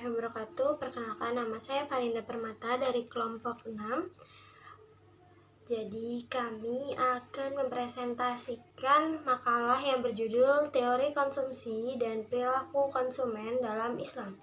warahmatullahi wabarakatuh. Perkenalkan, nama saya Valinda Permata dari kelompok 6. Jadi kami akan mempresentasikan makalah yang berjudul Teori Konsumsi dan Perilaku Konsumen dalam Islam.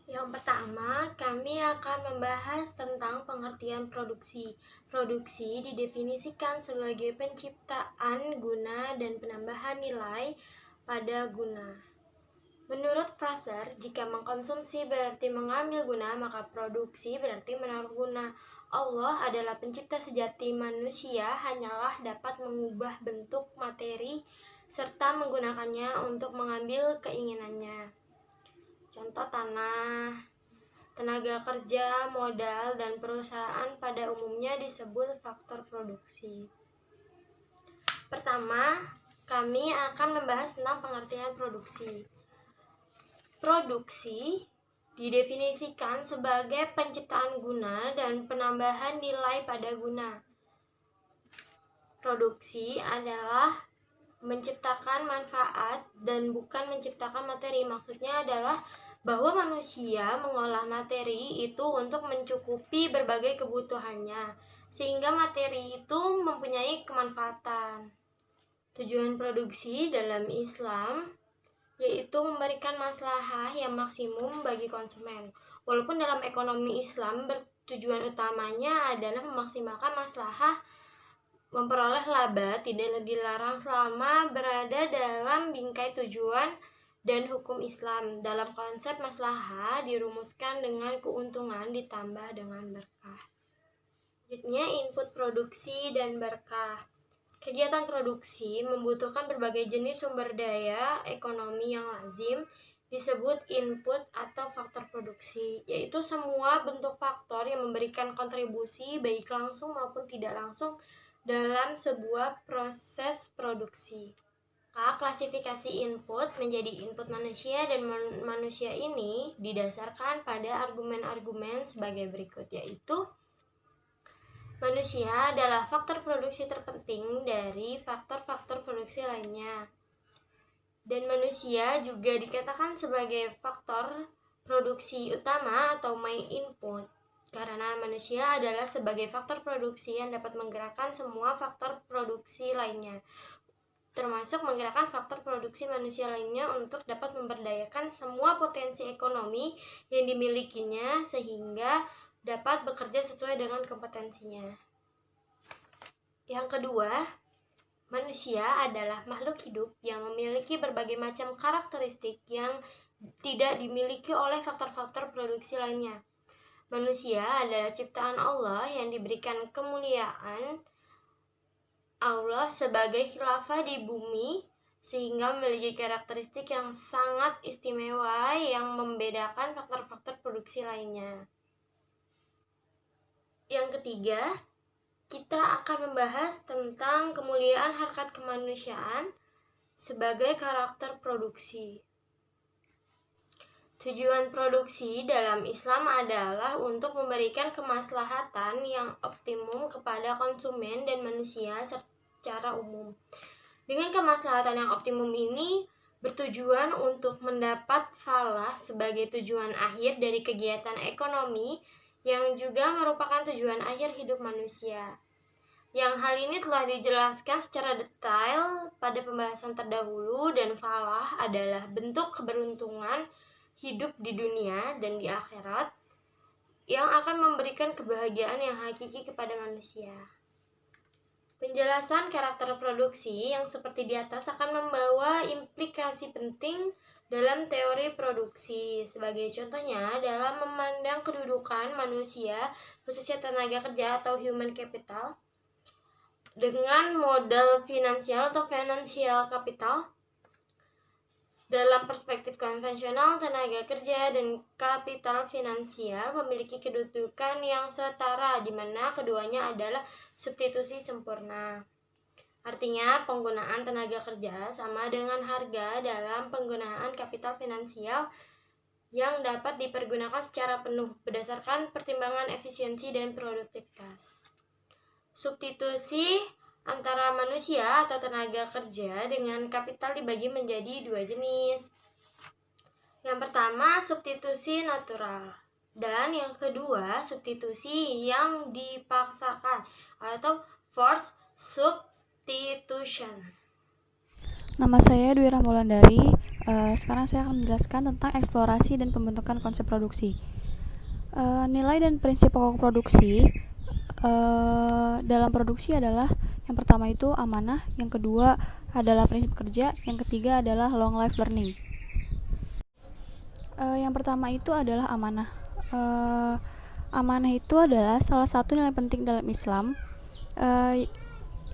Yang pertama, kami akan membahas tentang pengertian produksi. Produksi didefinisikan sebagai penciptaan guna dan penambahan nilai pada guna. Menurut Fraser, jika mengkonsumsi berarti mengambil guna, maka produksi berarti menaruh guna. Allah adalah pencipta sejati, manusia hanyalah dapat mengubah bentuk materi serta menggunakannya untuk mengambil keinginannya. Contoh tanah, tenaga kerja, modal, dan perusahaan pada umumnya disebut faktor produksi. Pertama, kami akan membahas tentang pengertian produksi. Produksi didefinisikan sebagai penciptaan guna dan penambahan nilai pada guna. Produksi adalah menciptakan manfaat dan bukan menciptakan materi. Maksudnya adalah bahwa manusia mengolah materi itu untuk mencukupi berbagai kebutuhannya, sehingga materi itu mempunyai kemanfaatan. Tujuan produksi dalam Islam yaitu memberikan maslahah yang maksimum bagi konsumen. Walaupun dalam ekonomi Islam tujuan utamanya adalah memaksimalkan maslahah memperoleh laba, tidak dilarang selama berada dalam bingkai tujuan dan hukum Islam. Dalam konsep maslahah dirumuskan dengan keuntungan ditambah dengan berkah. Selanjutnya, input produksi dan berkah. Kegiatan produksi membutuhkan berbagai jenis sumber daya ekonomi yang lazim, disebut input atau faktor produksi, yaitu semua bentuk faktor yang memberikan kontribusi baik langsung maupun tidak langsung dalam sebuah proses produksi. Klasifikasi input menjadi input manusia, dan manusia ini didasarkan pada argumen-argumen sebagai berikut, yaitu manusia adalah faktor produksi terpenting dari faktor-faktor produksi lainnya. Dan manusia juga dikatakan sebagai faktor produksi utama atau main input, karena manusia adalah sebagai faktor produksi yang dapat menggerakkan semua faktor produksi lainnya, termasuk menggerakkan faktor produksi manusia lainnya untuk dapat memberdayakan semua potensi ekonomi yang dimilikinya sehingga dapat bekerja sesuai dengan kompetensinya. Yang kedua, manusia adalah makhluk hidup yang memiliki berbagai macam karakteristik yang tidak dimiliki oleh faktor-faktor produksi lainnya. Manusia adalah ciptaan Allah yang diberikan kemuliaan Allah sebagai khilafah di bumi, sehingga memiliki karakteristik yang sangat istimewa yang membedakan faktor-faktor produksi lainnya. Yang ketiga, kita akan membahas tentang kemuliaan harkat kemanusiaan sebagai karakter produksi. Tujuan produksi dalam Islam adalah untuk memberikan kemaslahatan yang optimum kepada konsumen dan manusia secara umum. Dengan kemaslahatan yang optimum ini bertujuan untuk mendapat falah sebagai tujuan akhir dari kegiatan ekonomi yang juga merupakan tujuan akhir hidup manusia. Yang hal ini telah dijelaskan secara detail pada pembahasan terdahulu, dan falah adalah bentuk keberuntungan hidup di dunia dan di akhirat yang akan memberikan kebahagiaan yang hakiki kepada manusia. Penjelasan karakter produksi yang seperti di atas akan membawa implikasi penting dalam teori produksi. Sebagai contohnya, dalam memandang kedudukan manusia, khususnya tenaga kerja atau human capital, dengan modal finansial atau financial capital. Dalam perspektif konvensional, tenaga kerja dan kapital finansial memiliki kedudukan yang setara, di mana keduanya adalah substitusi sempurna. Artinya, penggunaan tenaga kerja sama dengan harga dalam penggunaan kapital finansial yang dapat dipergunakan secara penuh berdasarkan pertimbangan efisiensi dan produktivitas. Substitusi antara manusia atau tenaga kerja dengan kapital dibagi menjadi dua jenis, Yang pertama, substitusi natural. Dan yang kedua, substitusi yang dipaksakan atau forced substitution. Nama saya Dwi Rahmaulandari. Sekarang saya akan menjelaskan tentang eksplorasi dan pembentukan konsep produksi. Nilai dan prinsip pokok produksi dalam produksi adalah yang pertama itu amanah, yang kedua adalah prinsip kerja, yang ketiga adalah long life learning. Yang pertama itu adalah amanah. Amanah itu adalah salah satu nilai penting dalam Islam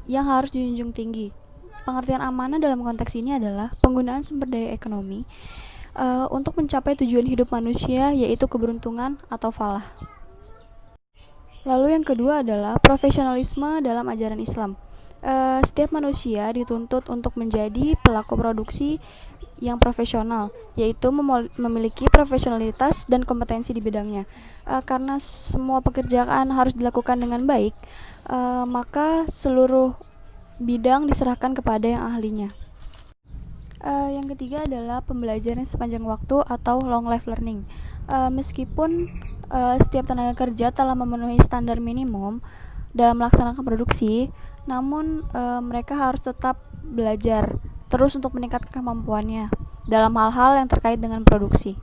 yang harus dijunjung tinggi. Pengertian amanah dalam konteks ini adalah penggunaan sumber daya ekonomi untuk mencapai tujuan hidup manusia, yaitu keberuntungan atau falah. Lalu yang kedua adalah profesionalisme dalam ajaran Islam. Setiap manusia dituntut untuk menjadi pelaku produksi yang profesional, yaitu memiliki profesionalitas dan kompetensi di bidangnya. Karena semua pekerjaan harus dilakukan dengan baik, maka seluruh bidang diserahkan kepada yang ahlinya. Yang ketiga adalah pembelajaran sepanjang waktu atau long life learning. Meskipun setiap tenaga kerja telah memenuhi standar minimum dalam melaksanakan produksi, namun mereka harus tetap belajar terus untuk meningkatkan kemampuannya dalam hal-hal yang terkait dengan produksi.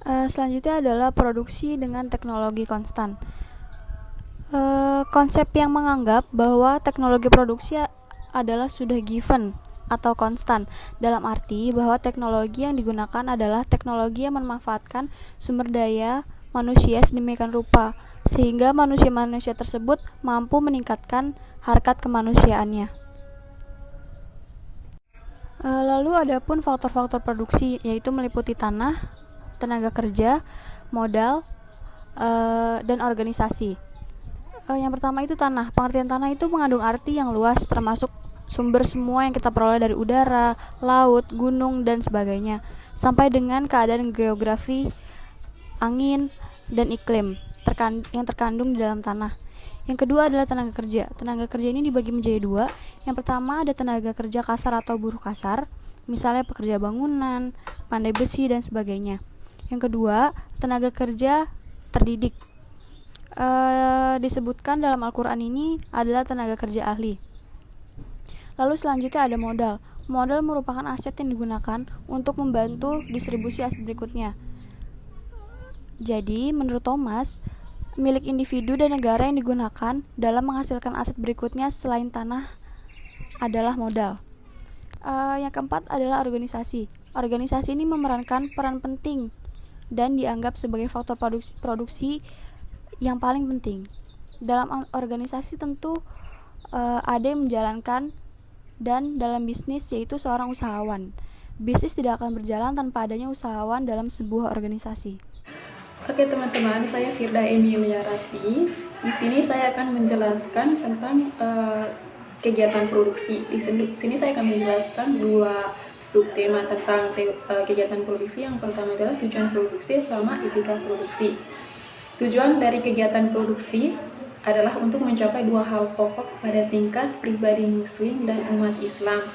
Selanjutnya adalah produksi dengan teknologi konstan. Konsep yang menganggap bahwa teknologi produksi adalah sudah given atau konstan, dalam arti bahwa teknologi yang digunakan adalah teknologi yang memanfaatkan sumber daya manusia sedemikian rupa sehingga manusia-manusia tersebut mampu meningkatkan harkat kemanusiaannya. Lalu ada pun faktor-faktor produksi, yaitu meliputi tanah, tenaga kerja, modal, dan organisasi. Yang pertama itu tanah. Pengertian tanah itu mengandung arti yang luas, termasuk sumber semua yang kita peroleh dari udara, laut, gunung, dan sebagainya, sampai dengan keadaan geografi, angin, dan iklim yang terkandung di dalam tanah. Yang kedua adalah tenaga kerja. Tenaga kerja ini dibagi menjadi dua. Yang pertama ada tenaga kerja kasar atau buruh kasar, misalnya pekerja bangunan, pandai besi, dan sebagainya. Yang kedua, tenaga kerja terdidik. Disebutkan dalam Al-Quran ini adalah tenaga kerja ahli. Lalu selanjutnya ada modal. Modal merupakan aset yang digunakan untuk membantu distribusi aset berikutnya. Jadi, menurut Thomas, milik individu dan negara yang digunakan dalam menghasilkan aset berikutnya selain tanah adalah modal. Yang keempat adalah organisasi. Organisasi ini memerankan peran penting dan dianggap sebagai faktor produksi yang paling penting. Dalam organisasi tentu ada yang menjalankan, dan dalam bisnis yaitu seorang usahawan. Bisnis tidak akan berjalan tanpa adanya usahawan dalam sebuah organisasi. Oke teman-teman, saya Firda Emilia Rati. Di sini saya akan menjelaskan tentang kegiatan produksi. Di sini saya akan menjelaskan dua subtema tentang kegiatan produksi. Yang pertama adalah tujuan produksi sama etika produksi. Tujuan dari kegiatan produksi adalah untuk mencapai dua hal pokok pada tingkat pribadi muslim dan umat Islam.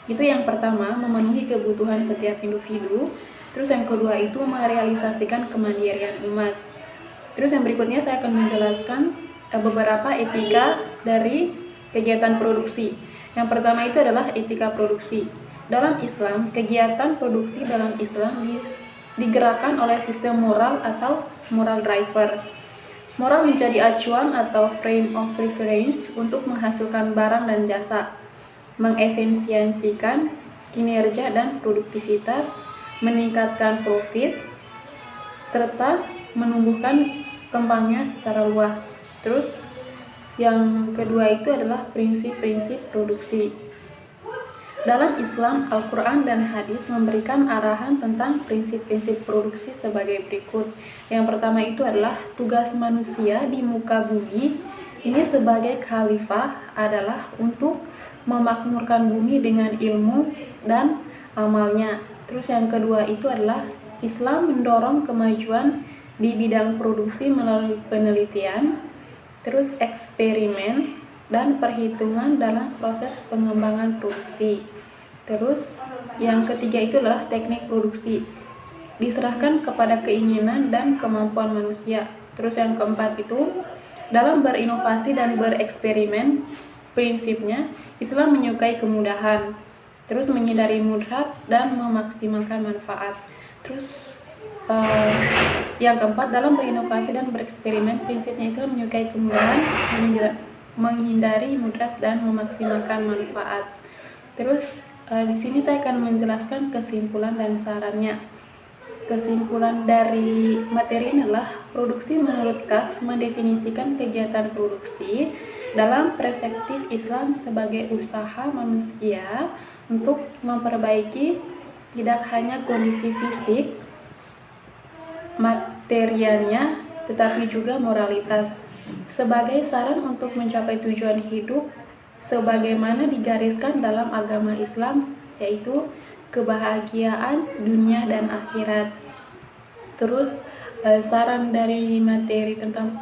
Itu yang pertama, memenuhi kebutuhan setiap individu. Terus yang kedua itu merealisasikan kemandirian umat. Terus yang berikutnya saya akan menjelaskan beberapa etika dari kegiatan produksi. Yang pertama itu adalah etika produksi. Dalam Islam, kegiatan produksi dalam Islam digerakkan oleh sistem moral atau moral driver. Moral menjadi acuan atau frame of reference untuk menghasilkan barang dan jasa, mengefisiensikan kinerja dan produktivitas, meningkatkan profit, serta menumbuhkan kembangnya secara luas. Terus yang kedua itu adalah prinsip-prinsip produksi. Dalam Islam, Al-Quran dan hadis memberikan arahan tentang prinsip-prinsip produksi sebagai berikut. Yang pertama itu adalah tugas manusia di muka bumi ini sebagai khalifah adalah untuk memakmurkan bumi dengan ilmu dan amalnya. Terus yang kedua itu adalah Islam mendorong kemajuan di bidang produksi melalui penelitian, terus eksperimen, dan perhitungan dalam proses pengembangan produksi. Terus yang ketiga itu adalah teknik produksi. Diserahkan kepada keinginan dan kemampuan manusia. Terus yang keempat itu dalam berinovasi dan bereksperimen, prinsipnya Islam menyukai kemudahan, terus menghindari mudarat dan memaksimalkan manfaat. Terus yang keempat dalam berinovasi dan bereksperimen, prinsipnya Islam menyukai kemudahan, menghindari mudarat dan memaksimalkan manfaat. Terus di sini saya akan menjelaskan kesimpulan dan sarannya. Kesimpulan dari materi ini adalah produksi menurut KAF mendefinisikan kegiatan produksi dalam perspektif Islam sebagai usaha manusia untuk memperbaiki tidak hanya kondisi fisik materialnya tetapi juga moralitas sebagai saran untuk mencapai tujuan hidup sebagaimana digariskan dalam agama Islam, yaitu kebahagiaan dunia dan akhirat. Terus saran dari materi tentang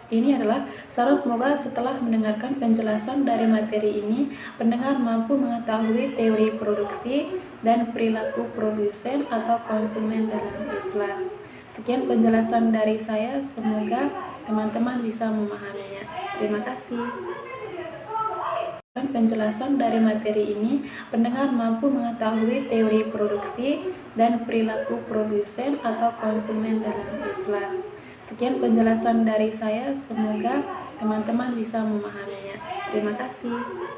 ini adalah saran, semoga setelah mendengarkan penjelasan dari materi ini, pendengar mampu mengetahui teori produksi dan perilaku produsen atau konsumen dalam Islam. Sekian penjelasan dari saya, semoga teman-teman bisa memahaminya. Terima kasih. Penjelasan dari materi ini, pendengar mampu mengetahui teori produksi dan perilaku produsen atau konsumen dalam Islam. Sekian penjelasan dari saya, semoga teman-teman bisa memahaminya. Terima kasih.